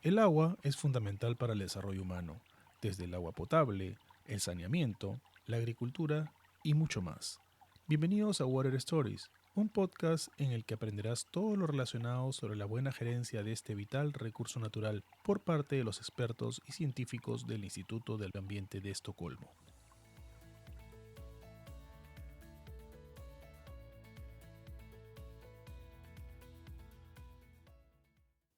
El agua es fundamental para el desarrollo humano, desde el agua potable, el saneamiento, la agricultura y mucho más. Bienvenidos a Water Stories, un podcast en el que aprenderás todo lo relacionado sobre la buena gerencia de este vital recurso natural por parte de los expertos y científicos del Instituto del Ambiente de Estocolmo.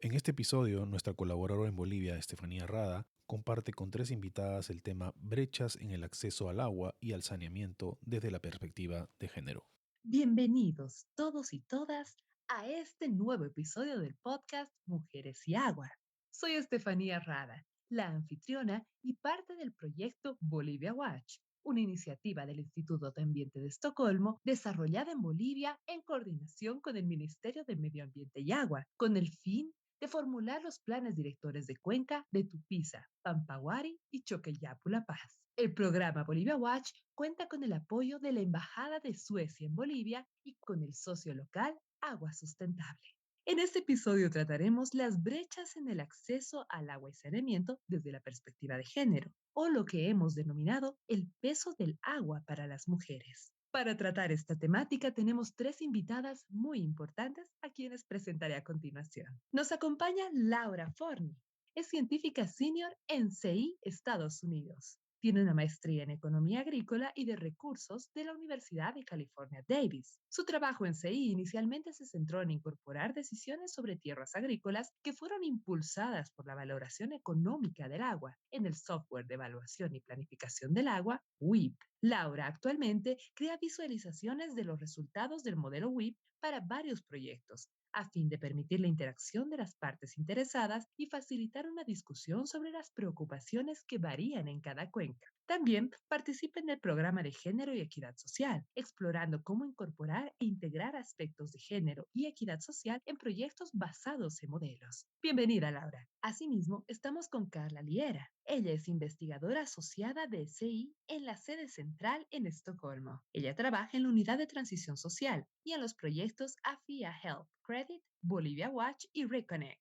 En este episodio, nuestra colaboradora en Bolivia, Estefanía Rada, comparte con tres invitadas el tema brechas en el acceso al agua y al saneamiento desde la perspectiva de género. Bienvenidos todos y todas a este nuevo episodio del podcast Mujeres y Agua. Soy Estefanía Rada, la anfitriona y parte del proyecto Bolivia Watch, una iniciativa del Instituto de Ambiente de Estocolmo desarrollada en Bolivia en coordinación con el Ministerio de Medio Ambiente y Agua, con el fin de formular los planes directores de Cuenca de Tupiza, Pampaguari y Choqueyapu La Paz. El programa Bolivia Watch cuenta con el apoyo de la Embajada de Suecia en Bolivia y con el socio local Agua Sustentable. En este episodio trataremos las brechas en el acceso al agua y saneamiento desde la perspectiva de género, o lo que hemos denominado el peso del agua para las mujeres. Para tratar esta temática tenemos tres invitadas muy importantes a quienes presentaré a continuación. Nos acompaña Laura Forni. Es científica senior en CI, Estados Unidos. Tiene una maestría en Economía Agrícola y de Recursos de la Universidad de California, Davis. Su trabajo en CI inicialmente se centró en incorporar decisiones sobre tierras agrícolas que fueron impulsadas por la valoración económica del agua en el software de evaluación y planificación del agua, WIP. Laura actualmente crea visualizaciones de los resultados del modelo WIP para varios proyectos, a fin de permitir la interacción de las partes interesadas y facilitar una discusión sobre las preocupaciones que varían en cada cuenca. También participa en el programa de Género y Equidad Social, explorando cómo incorporar e integrar aspectos de género y equidad social en proyectos basados en modelos. Bienvenida, Laura. Asimismo, estamos con Carla Liera. Ella es investigadora asociada de SI en la sede central en Estocolmo. Ella trabaja en la unidad de transición social y en los proyectos AFIA Help, Credit, Bolivia Watch y Reconnect.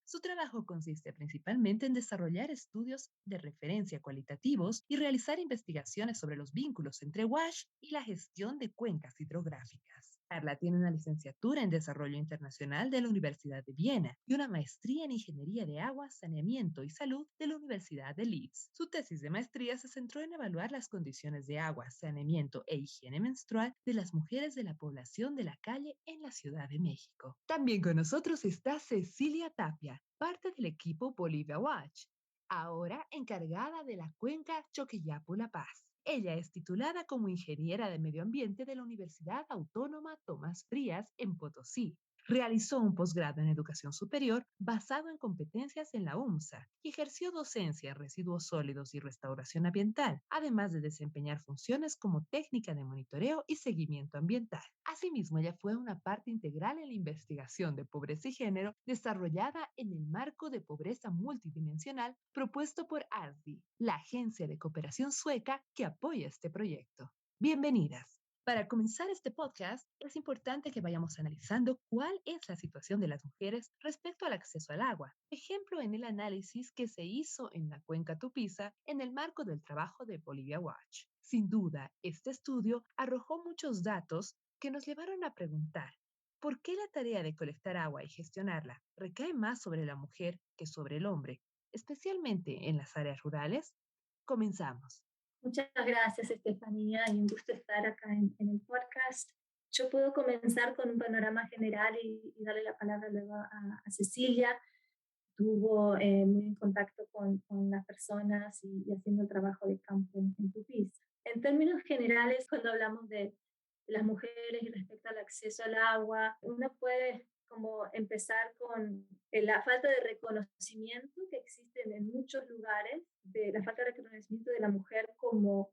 Su trabajo consiste principalmente en desarrollar estudios de referencia cualitativos y realizar investigaciones sobre los vínculos entre WASH y la gestión de cuencas hidrográficas. Carla tiene una licenciatura en Desarrollo Internacional de la Universidad de Viena y una maestría en Ingeniería de Agua, Saneamiento y Salud de la Universidad de Leeds. Su tesis de maestría se centró en evaluar las condiciones de agua, saneamiento e higiene menstrual de las mujeres de la población de la calle en la Ciudad de México. También con nosotros está Cecilia Tapia, parte del equipo Bolivia Watch, ahora encargada de la cuenca Choqueyapu-La Paz. Ella es titulada como ingeniera de medio ambiente de la Universidad Autónoma Tomás Frías en Potosí. Realizó un posgrado en educación superior basado en competencias en la UMSA y ejerció docencia en residuos sólidos y restauración ambiental, además de desempeñar funciones como técnica de monitoreo y seguimiento ambiental. Asimismo, ella fue una parte integral en la investigación de pobreza y género desarrollada en el marco de pobreza multidimensional propuesto por ASDI, la agencia de cooperación sueca que apoya este proyecto. Bienvenidas. Para comenzar este podcast, es importante que vayamos analizando cuál es la situación de las mujeres respecto al acceso al agua. Ejemplo en el análisis que se hizo en la cuenca Tupiza en el marco del trabajo de Bolivia Watch. Sin duda, este estudio arrojó muchos datos que nos llevaron a preguntar, ¿por qué la tarea de colectar agua y gestionarla recae más sobre la mujer que sobre el hombre, especialmente en las áreas rurales? Comenzamos. Muchas gracias, Estefanía, y un gusto estar acá en el podcast. Yo puedo comenzar con un panorama general y darle la palabra luego a Cecilia. Estuvo muy en contacto con las personas y haciendo el trabajo de campo en Tupiza. En términos generales, cuando hablamos de las mujeres y respecto al acceso al agua, uno puede como empezar con la falta de reconocimiento que existe en muchos lugares, de la falta de reconocimiento de la mujer como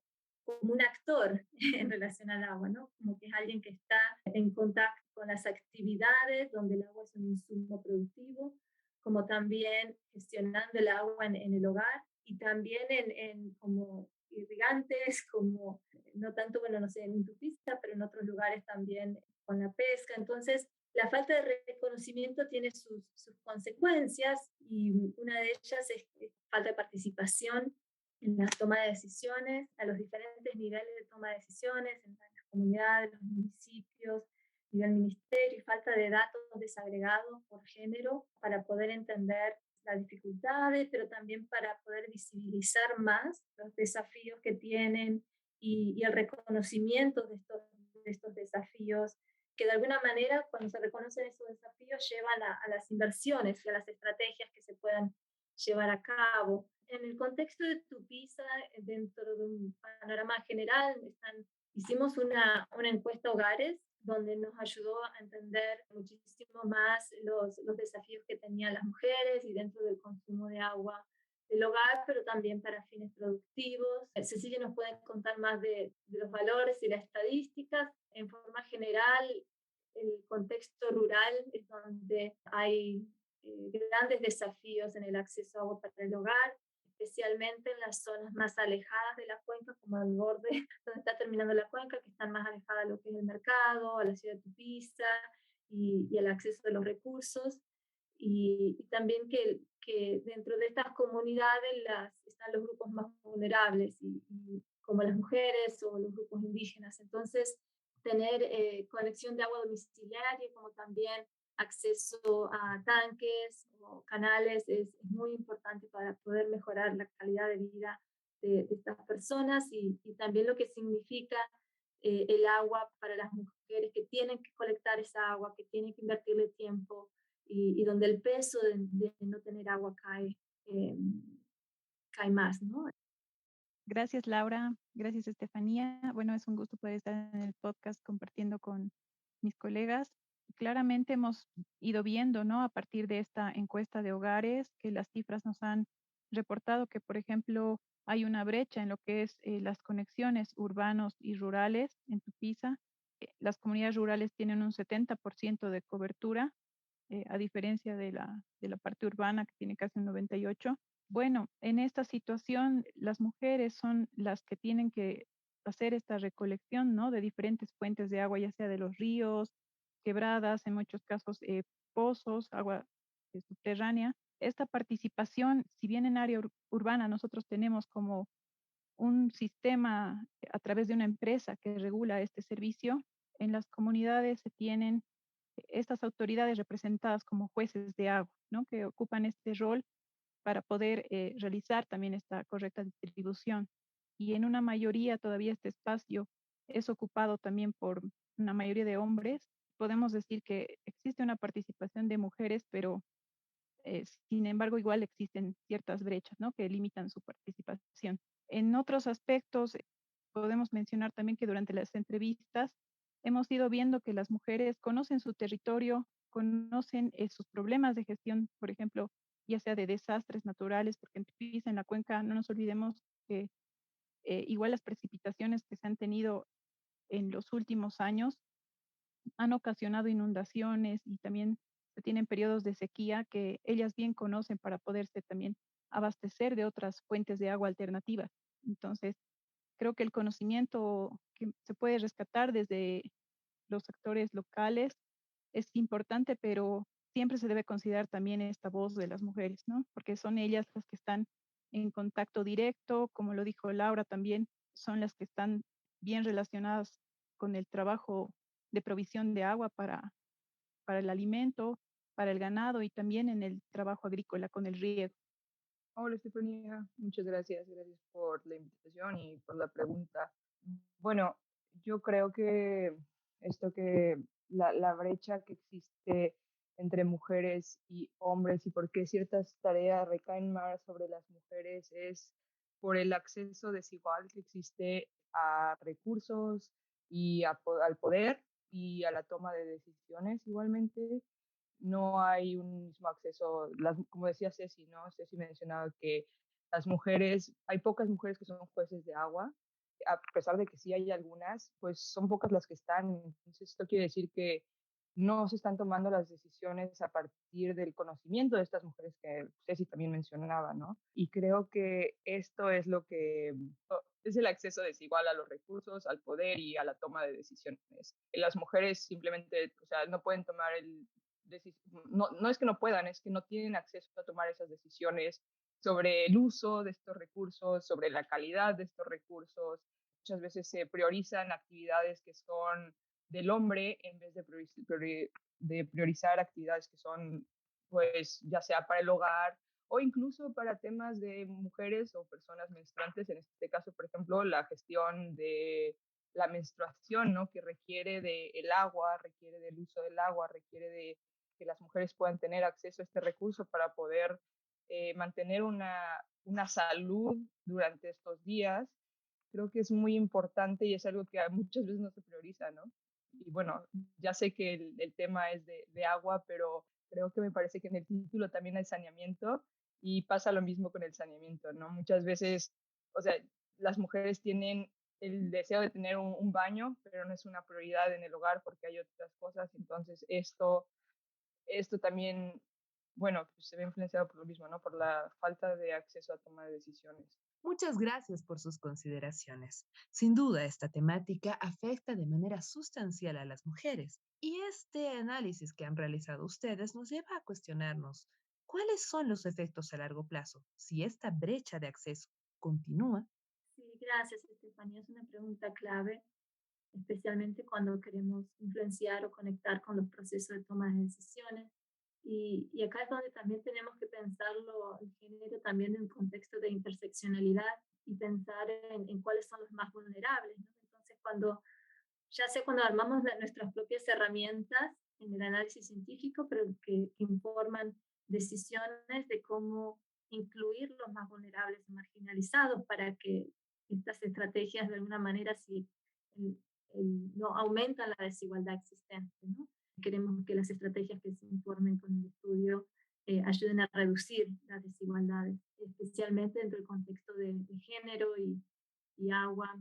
un actor en relación al agua, ¿no? Como que es alguien que está en contacto con las actividades donde el agua es un insumo productivo, como también gestionando el agua en el hogar y también en como irrigantes, como no tanto, bueno, no sé, en Tupiza, pero en otros lugares también con la pesca. Entonces, La falta de reconocimiento tiene sus consecuencias y una de ellas es falta de participación en la toma de decisiones, a los diferentes niveles de toma de decisiones, en las comunidades, los municipios, nivel ministerio, y falta de datos desagregados por género para poder entender las dificultades, pero también para poder visibilizar más los desafíos que tienen y el reconocimiento de estos desafíos que de alguna manera cuando se reconocen esos desafíos llevan a las inversiones y a las estrategias que se puedan llevar a cabo. En el contexto de Tupisa, dentro de un panorama general, hicimos una encuesta hogares donde nos ayudó a entender muchísimo más los desafíos que tenían las mujeres y dentro del consumo de agua del hogar, pero también para fines productivos. Cecilia nos puede contar más de los valores y las estadísticas. En forma general, el contexto rural es donde hay grandes desafíos en el acceso a agua para el hogar, especialmente en las zonas más alejadas de la cuenca, como el borde donde está terminando la cuenca, que están más alejadas de lo que es el mercado, a la ciudad de Tupiza y el acceso de los recursos. Y también que dentro de estas comunidades están los grupos más vulnerables, como las mujeres o los grupos indígenas. Entonces, tener conexión de agua domiciliaria, como también acceso a tanques o canales es muy importante para poder mejorar la calidad de vida de estas personas y también lo que significa el agua para las mujeres que tienen que colectar esa agua, que tienen que invertirle tiempo y donde el peso de no tener agua eh, cae más, ¿no? Gracias, Laura. Gracias, Estefanía. Bueno, es un gusto poder estar en el podcast compartiendo con mis colegas. Claramente hemos ido viendo, ¿no? A partir de esta encuesta de hogares, que las cifras nos han reportado que, por ejemplo, hay una brecha en lo que es las conexiones urbanos y rurales en Tupiza. Las comunidades rurales tienen un 70% de cobertura, a diferencia de la parte urbana que tiene casi un 98%. Bueno, en esta situación las mujeres son las que tienen que hacer esta recolección, ¿no? De diferentes fuentes de agua, ya sea de los ríos, quebradas, en muchos casos pozos, agua subterránea. Esta participación, si bien en área urbana nosotros tenemos como un sistema a través de una empresa que regula este servicio, en las comunidades se tienen estas autoridades representadas como jueces de agua, ¿no? Que ocupan este rol para poder realizar también esta correcta distribución. Y en una mayoría todavía este espacio es ocupado también por una mayoría de hombres. Podemos decir que existe una participación de mujeres, pero sin embargo igual existen ciertas brechas, ¿no? Que limitan su participación. En otros aspectos, podemos mencionar también que durante las entrevistas hemos ido viendo que las mujeres conocen su territorio, conocen sus problemas de gestión, por ejemplo, ya sea de desastres naturales, porque en Tupiza, en la cuenca, no nos olvidemos que igual las precipitaciones que se han tenido en los últimos años han ocasionado inundaciones y también se tienen periodos de sequía que ellas bien conocen para poderse también abastecer de otras fuentes de agua alternativas. Entonces, creo que el conocimiento que se puede rescatar desde los actores locales es importante, pero siempre se debe considerar también esta voz de las mujeres, ¿no? Porque son ellas las que están en contacto directo, como lo dijo Laura también, son las que están bien relacionadas con el trabajo de provisión de agua para el alimento, para el ganado y también en el trabajo agrícola con el riego. Hola, Estefanía, muchas gracias, gracias por la invitación y por la pregunta. Bueno, yo creo que esto que la brecha que existe entre mujeres y hombres y por qué ciertas tareas recaen más sobre las mujeres es por el acceso desigual que existe a recursos y al poder y a la toma de decisiones igualmente no hay un mismo acceso, como decía Ceci, ¿no? Ceci mencionaba que las mujeres, hay pocas mujeres que son jueces de agua, a pesar de que sí hay algunas, pues son pocas las que están. Entonces, esto quiere decir que no se están tomando las decisiones a partir del conocimiento de estas mujeres que Ceci también mencionaba, ¿no? Y creo que esto es lo que es el acceso desigual a los recursos, al poder y a la toma de decisiones. Las mujeres simplemente, o sea, no pueden tomar no es que no puedan, es que no tienen acceso a tomar esas decisiones sobre el uso de estos recursos, sobre la calidad de estos recursos. Muchas veces se priorizan actividades que son del hombre en vez de priorizar actividades que son, pues, ya sea para el hogar o incluso para temas de mujeres o personas menstruantes, en este caso, por ejemplo, la gestión de la menstruación, ¿no? Que requiere del agua, requiere del uso del agua, requiere de que las mujeres puedan tener acceso a este recurso para poder mantener una salud durante estos días. Creo que es muy importante y es algo que muchas veces no se prioriza, ¿no? Y bueno, ya sé que el tema es de agua, pero creo que me parece que en el título también hay saneamiento y pasa lo mismo con el saneamiento, ¿no? Muchas veces, o sea, las mujeres tienen el deseo de tener un baño, pero no es una prioridad en el hogar porque hay otras cosas, entonces esto también, bueno, pues se ve influenciado por lo mismo, ¿no? Por la falta de acceso a toma de decisiones. Muchas gracias por sus consideraciones. Sin duda, esta temática afecta de manera sustancial a las mujeres y este análisis que han realizado ustedes nos lleva a cuestionarnos cuáles son los efectos a largo plazo si esta brecha de acceso continúa. Sí, gracias, Estefanía. Es una pregunta clave, especialmente cuando queremos influenciar o conectar con los procesos de toma de decisiones. Y acá es donde también tenemos que pensarlo, el género también en un contexto de interseccionalidad y pensar en cuáles son los más vulnerables, ¿no? Entonces, ya sea cuando armamos nuestras propias herramientas en el análisis científico, pero que informan decisiones de cómo incluir los más vulnerables y marginalizados para que estas estrategias de alguna manera si no aumentan la desigualdad existente, ¿no? Queremos que las estrategias que se informen con el estudio ayuden a reducir las desigualdades, especialmente dentro del contexto de género y agua,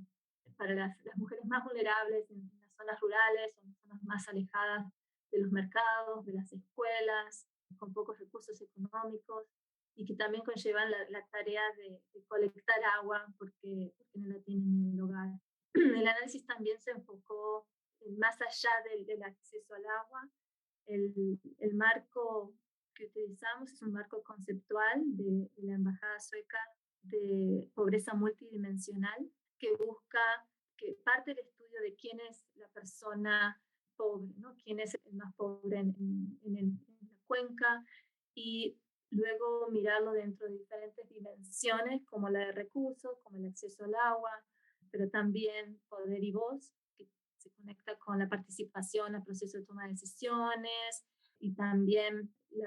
para las mujeres más vulnerables en las zonas rurales o en zonas más alejadas de los mercados, de las escuelas, con pocos recursos económicos y que también conllevan la tarea de colectar agua porque no la tienen en el hogar. El análisis también se enfocó más allá del acceso al agua. El marco que utilizamos es un marco conceptual de la Embajada Sueca de Pobreza Multidimensional, que busca que parte del estudio de quién es la persona pobre, ¿no? Quién es el más pobre en la cuenca, y luego mirarlo dentro de diferentes dimensiones, como la de recursos, como el acceso al agua, pero también poder y voz, que se conecta con la participación al proceso de toma de decisiones, y también el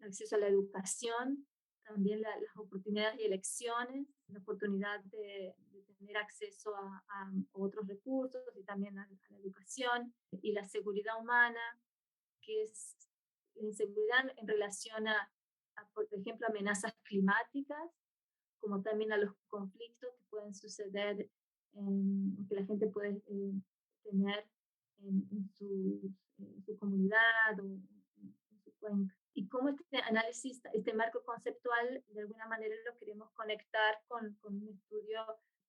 acceso a la educación, también las oportunidades y elecciones, la oportunidad de tener acceso a otros recursos y también a la educación, y la seguridad humana, que es la inseguridad en relación por ejemplo, amenazas climáticas, como también a los conflictos que pueden suceder, que la gente puede tener en su comunidad o en su cuenca. Y cómo este análisis, este marco conceptual, de alguna manera lo queremos conectar con un estudio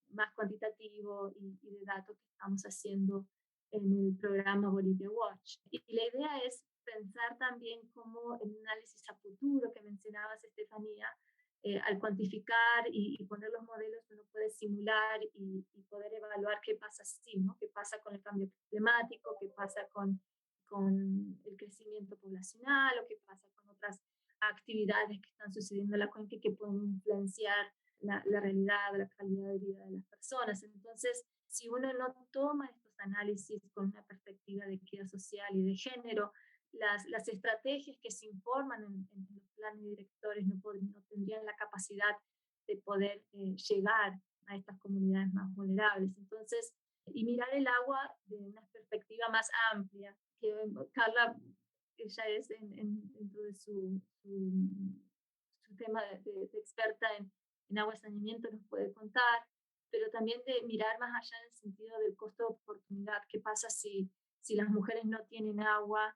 más cuantitativo y de datos que estamos haciendo en el programa Bolivia Watch. Y la idea es pensar también cómo el análisis a futuro que mencionabas, Estefanía, al cuantificar y poner los modelos, uno puede simular y poder evaluar qué pasa así, ¿no? Qué pasa con el cambio climático, qué pasa con el crecimiento poblacional o qué pasa con otras actividades que están sucediendo en la cuenca y que pueden influenciar la realidad, la calidad de vida de las personas. Entonces, si uno no toma estos análisis con una perspectiva de equidad social y de género, las estrategias que se informan en los planes directores no tendrían la capacidad de poder llegar a estas comunidades más vulnerables. Entonces, y mirar el agua de una perspectiva más amplia, que Carla, ella es dentro de su tema de experta en agua y saneamiento, nos puede contar, pero también de mirar más allá en el sentido del costo de oportunidad. ¿Qué pasa si las mujeres no tienen agua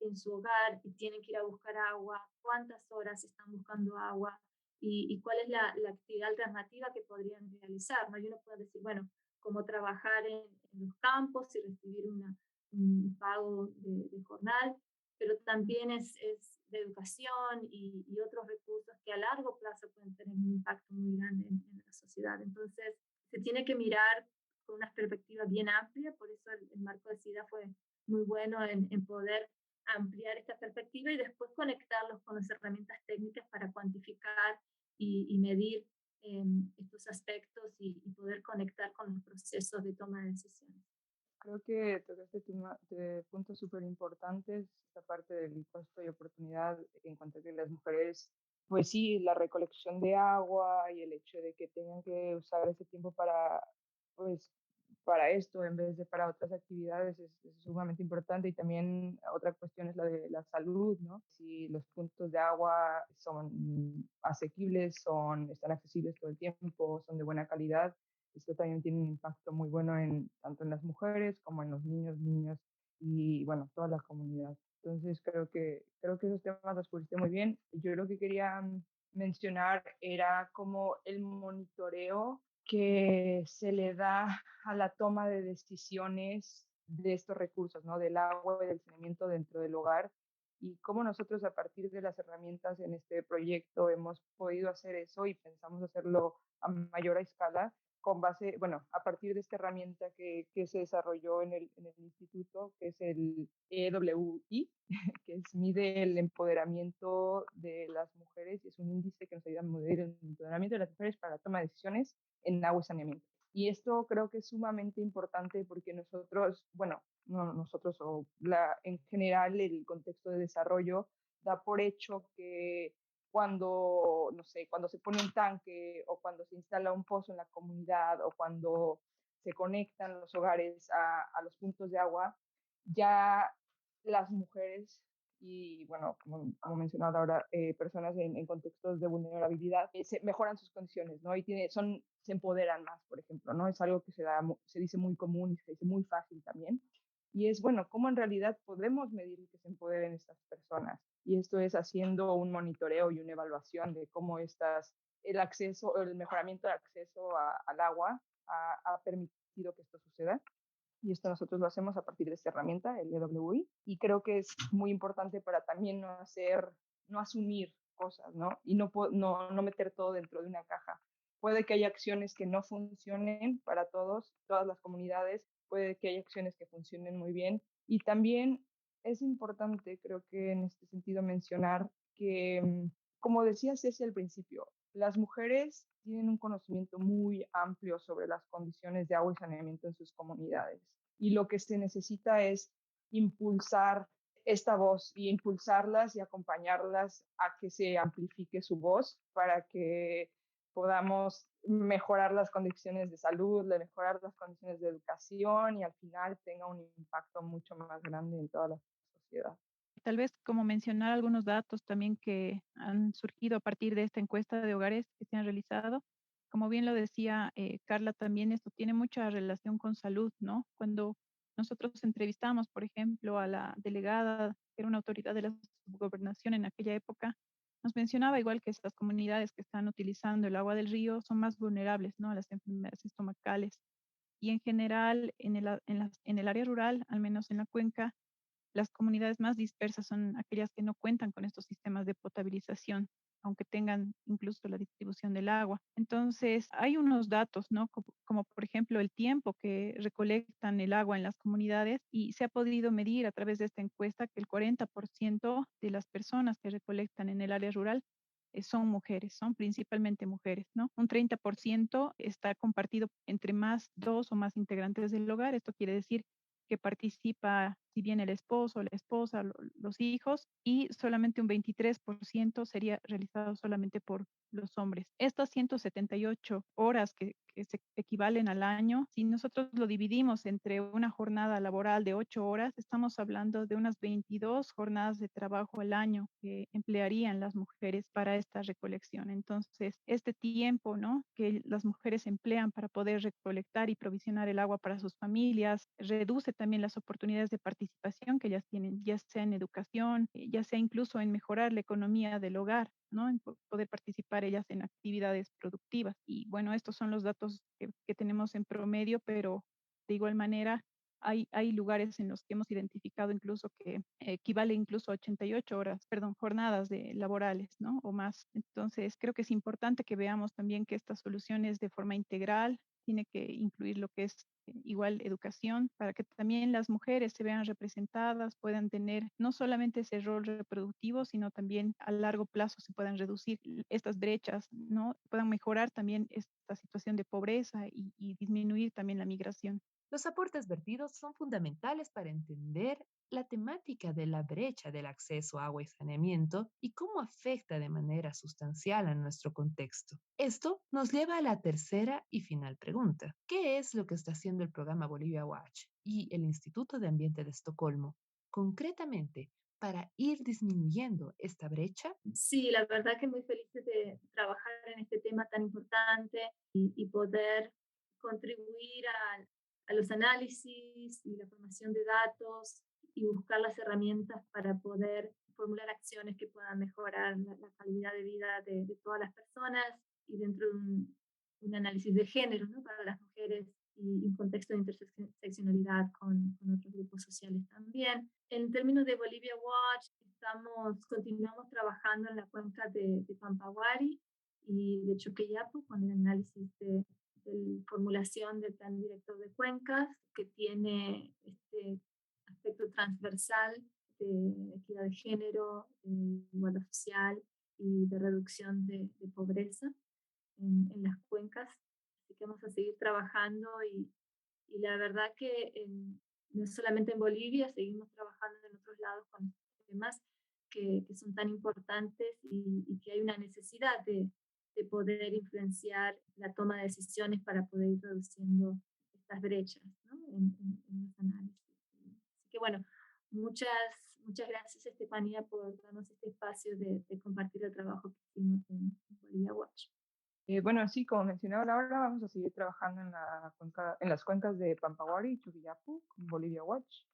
en su hogar y tienen que ir a buscar agua, cuántas horas están buscando agua y cuál es la actividad alternativa que podrían realizar, ¿no? Yo no puedo decir, bueno, como trabajar en los campos y recibir un pago de jornal, pero también es de educación y otros recursos que a largo plazo pueden tener un impacto muy grande en la sociedad. Entonces, se tiene que mirar con una perspectiva bien amplia, por eso el marco de SIDA fue muy bueno en poder ampliar esta perspectiva y después conectarlos con las herramientas técnicas para cuantificar y medir estos aspectos y poder conectar con los procesos de toma de decisiones. Creo que tocaste puntos súper importantes, esta parte del costo y oportunidad en cuanto a que las mujeres, pues sí, la recolección de agua y el hecho de que tengan que usar ese tiempo pues, para esto en vez de para otras actividades es sumamente importante. Y también otra cuestión es la de la salud, ¿no? Si los puntos de agua son asequibles, están accesibles todo el tiempo, son de buena calidad, esto también tiene un impacto muy bueno tanto en las mujeres como en los niños, niñas y, bueno, toda la comunidad. Entonces, creo que esos temas los pusiste muy bien. Yo lo que quería mencionar era como el monitoreo que se le da a la toma de decisiones de estos recursos, ¿no? Del agua y del saneamiento dentro del hogar, y cómo nosotros a partir de las herramientas en este proyecto hemos podido hacer eso y pensamos hacerlo a mayor escala con base, bueno, a partir de esta herramienta que se desarrolló en el instituto, que es el EWI, que mide el empoderamiento de las mujeres, y es un índice que nos ayuda a medir el empoderamiento de las mujeres para la toma de decisiones en agua y saneamiento. Y esto creo que es sumamente importante porque nosotros, bueno, no nosotros en general el contexto de desarrollo da por hecho que cuando, no sé, cuando se pone un tanque o cuando se instala un pozo en la comunidad o cuando se conectan los hogares a los puntos de agua, ya las mujeres y, bueno, como mencionado ahora, personas en contextos de vulnerabilidad, se mejoran sus condiciones, ¿no? Y se empoderan más, por ejemplo, ¿no? Es algo que se dice muy común y se dice muy fácil también. Y es, bueno, cómo en realidad podemos medir que se empoderen estas personas. Y esto es haciendo un monitoreo y una evaluación de cómo el acceso, el mejoramiento del acceso al agua ha permitido que esto suceda. Y esto nosotros lo hacemos a partir de esta herramienta, el EWI, y creo que es muy importante para también no asumir cosas, ¿no? Y no meter todo dentro de una caja. Puede que haya acciones que no funcionen para todas las comunidades, puede que haya acciones que funcionen muy bien, y también es importante, creo que en este sentido, mencionar que, como decía Ceci al principio, las mujeres tienen un conocimiento muy amplio sobre las condiciones de agua y saneamiento en sus comunidades. Y lo que se necesita es impulsar esta voz y impulsarlas y acompañarlas a que se amplifique su voz para que podamos mejorar las condiciones de salud, mejorar las condiciones de educación y al final tenga un impacto mucho más grande en toda la sociedad. Tal vez como mencionar algunos datos también que han surgido a partir de esta encuesta de hogares que se han realizado. Como bien lo decía Carla, también esto tiene mucha relación con salud, ¿no? Cuando nosotros entrevistamos, por ejemplo, a la delegada, que era una autoridad de la subgobernación en aquella época, nos mencionaba igual que estas comunidades que están utilizando el agua del río son más vulnerables, ¿no? A las enfermedades estomacales. Y en general, en el área rural, al menos en la cuenca, las comunidades más dispersas son aquellas que no cuentan con estos sistemas de potabilización, aunque tengan incluso la distribución del agua. Entonces, hay unos datos, ¿no? Como por ejemplo el tiempo que recolectan el agua en las comunidades, y se ha podido medir a través de esta encuesta que el 40% de las personas que recolectan en el área rural son mujeres, son principalmente mujeres, ¿no? Un 30% está compartido entre dos o más integrantes del hogar. Esto quiere decir que participa, si bien el esposo, la esposa, los hijos, y solamente un 23% sería realizado solamente por los hombres. Estas 178 horas que se equivalen al año, si nosotros lo dividimos entre una jornada laboral de 8 horas, estamos hablando de unas 22 jornadas de trabajo al año que emplearían las mujeres para esta recolección. Entonces, este tiempo, ¿no?, que las mujeres emplean para poder recolectar y provisionar el agua para sus familias, reduce también las oportunidades de participación participación que ellas tienen, ya sea en educación, ya sea incluso en mejorar la economía del hogar, ¿no? En poder participar ellas en actividades productivas. Y bueno, estos son los datos que tenemos en promedio, pero de igual manera hay lugares en los que hemos identificado incluso que equivale incluso a 88 horas, perdón, jornadas laborales, ¿no? O más. Entonces, creo que es importante que veamos también que estas soluciones de forma integral tiene que incluir lo que es igual educación, para que también las mujeres se vean representadas, puedan tener no solamente ese rol reproductivo, sino también a largo plazo se puedan reducir estas brechas, ¿no? Puedan mejorar también esta situación de pobreza y disminuir también la migración. Los aportes vertidos son fundamentales para entender la temática de la brecha del acceso a agua y saneamiento y cómo afecta de manera sustancial a nuestro contexto. Esto nos lleva a la tercera y final pregunta. ¿Qué es lo que está haciendo el programa Bolivia Watch y el Instituto de Ambiente de Estocolmo concretamente para ir disminuyendo esta brecha? Sí, la verdad que muy feliz de trabajar en este tema tan importante y poder contribuir a los análisis y la formación de datos y buscar las herramientas para poder formular acciones que puedan mejorar la calidad de vida de todas las personas y dentro de un análisis de género, ¿no? Para las mujeres y un contexto de interseccionalidad con otros grupos sociales también. En términos de Bolivia Watch, continuamos trabajando en la cuenca de Pampaguari y de Choqueyapu con el análisis de formulación del plan director de cuencas, que tiene este aspecto transversal de equidad de género, de igualdad social y de reducción de pobreza en las cuencas. Así que vamos a seguir trabajando y la verdad que no solamente en Bolivia, seguimos trabajando en otros lados con estos temas que son tan importantes y que hay una necesidad de poder influenciar la toma de decisiones para poder ir reduciendo estas brechas, ¿no? En los análisis. Así que bueno, muchas gracias Estefanía por darnos este espacio de compartir el trabajo que hicimos en Bolivia Watch. Bueno, sí, como mencionaba Laura, vamos a seguir trabajando en las cuencas de Pampaguari y Chuquillapu con Bolivia Watch.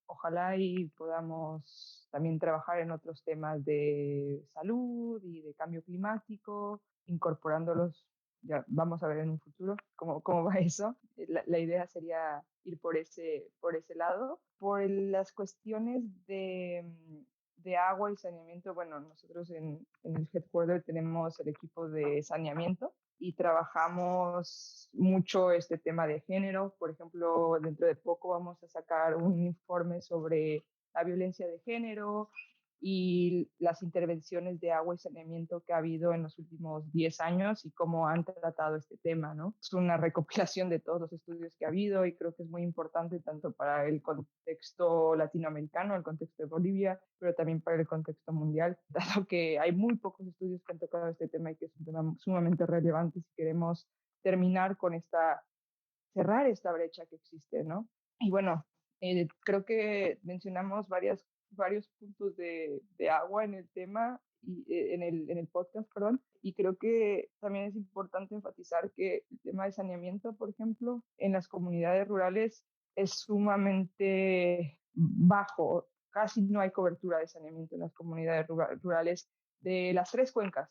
Ojalá y podamos también trabajar en otros temas de salud y de cambio climático, incorporándolos. Ya vamos a ver en un futuro cómo va eso. La idea sería ir por ese lado. Por las cuestiones de agua y saneamiento, bueno, nosotros en el headquarter tenemos el equipo de saneamiento y trabajamos mucho este tema de género. Por ejemplo, dentro de poco vamos a sacar un informe sobre la violencia de género y las intervenciones de agua y saneamiento que ha habido en los últimos 10 años y cómo han tratado este tema, ¿no? Es una recopilación de todos los estudios que ha habido y creo que es muy importante tanto para el contexto latinoamericano, el contexto de Bolivia, pero también para el contexto mundial, dado que hay muy pocos estudios que han tocado este tema y que es un tema sumamente relevante si queremos terminar con cerrar esta brecha que existe, ¿no? Y bueno, creo que mencionamos varios puntos de agua en el tema y en el podcast, perdón, y creo que también es importante enfatizar que el tema de saneamiento, por ejemplo, en las comunidades rurales es sumamente bajo, casi no hay cobertura de saneamiento en las comunidades rurales de las tres cuencas.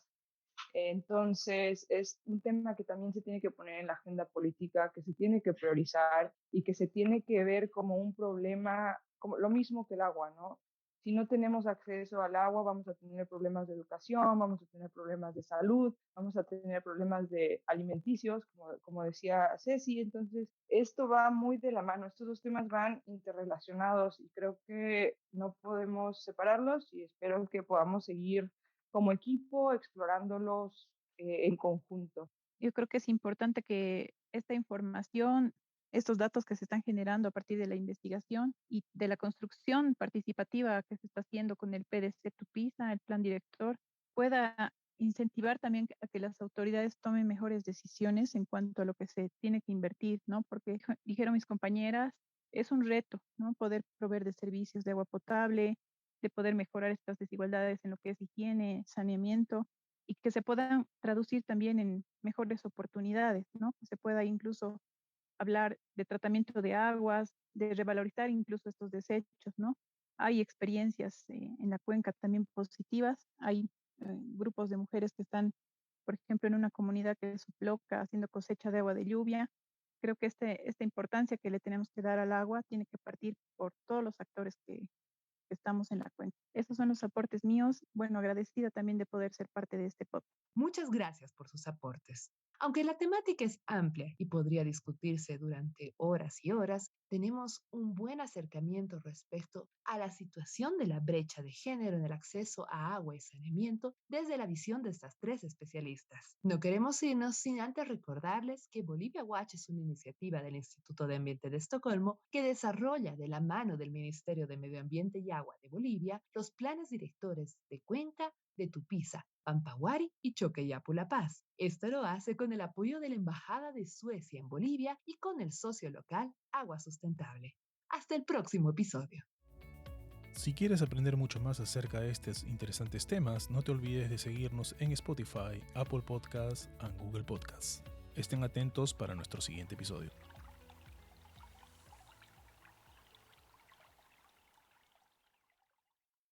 Entonces, es un tema que también se tiene que poner en la agenda política, que se tiene que priorizar y que se tiene que ver como un problema, como lo mismo que el agua, ¿no? Si no tenemos acceso al agua, vamos a tener problemas de educación, vamos a tener problemas de salud, vamos a tener problemas de alimenticios, como decía Ceci. Entonces, esto va muy de la mano, estos dos temas van interrelacionados y creo que no podemos separarlos y espero que podamos seguir como equipo, explorándolos en conjunto. Yo creo que es importante que esta información, estos datos que se están generando a partir de la investigación y de la construcción participativa que se está haciendo con el PDC Tupisa, el plan director, pueda incentivar también a que las autoridades tomen mejores decisiones en cuanto a lo que se tiene que invertir, ¿no? Porque dijeron mis compañeras, es un reto, ¿no? Poder proveer de servicios de agua potable, de poder mejorar estas desigualdades en lo que es higiene, saneamiento y que se puedan traducir también en mejores oportunidades, ¿no? Que se pueda incluso hablar de tratamiento de aguas, de revalorizar incluso estos desechos, ¿no? Hay experiencias en la cuenca también positivas, hay grupos de mujeres que están, por ejemplo, en una comunidad que es Suploca, haciendo cosecha de agua de lluvia. Creo que esta importancia que le tenemos que dar al agua tiene que partir por todos los actores que estamos en la cuenca. Esos son los aportes míos. Bueno, agradecida también de poder ser parte de este podcast. Muchas gracias por sus aportes. Aunque la temática es amplia y podría discutirse durante horas y horas, tenemos un buen acercamiento respecto a la situación de la brecha de género en el acceso a agua y saneamiento desde la visión de estas tres especialistas. No queremos irnos sin antes recordarles que Bolivia Watch es una iniciativa del Instituto de Ambiente de Estocolmo que desarrolla de la mano del Ministerio de Medio Ambiente y Agua de Bolivia los planes directores de Cuenca, de Tupiza, Pampaguari y Choqueyapu La Paz. Esto lo hace con el apoyo de la Embajada de Suecia en Bolivia y con el socio local Agua Sustentable. Hasta el próximo episodio. Si quieres aprender mucho más acerca de estos interesantes temas, no te olvides de seguirnos en Spotify, Apple Podcasts y Google Podcasts. Estén atentos para nuestro siguiente episodio.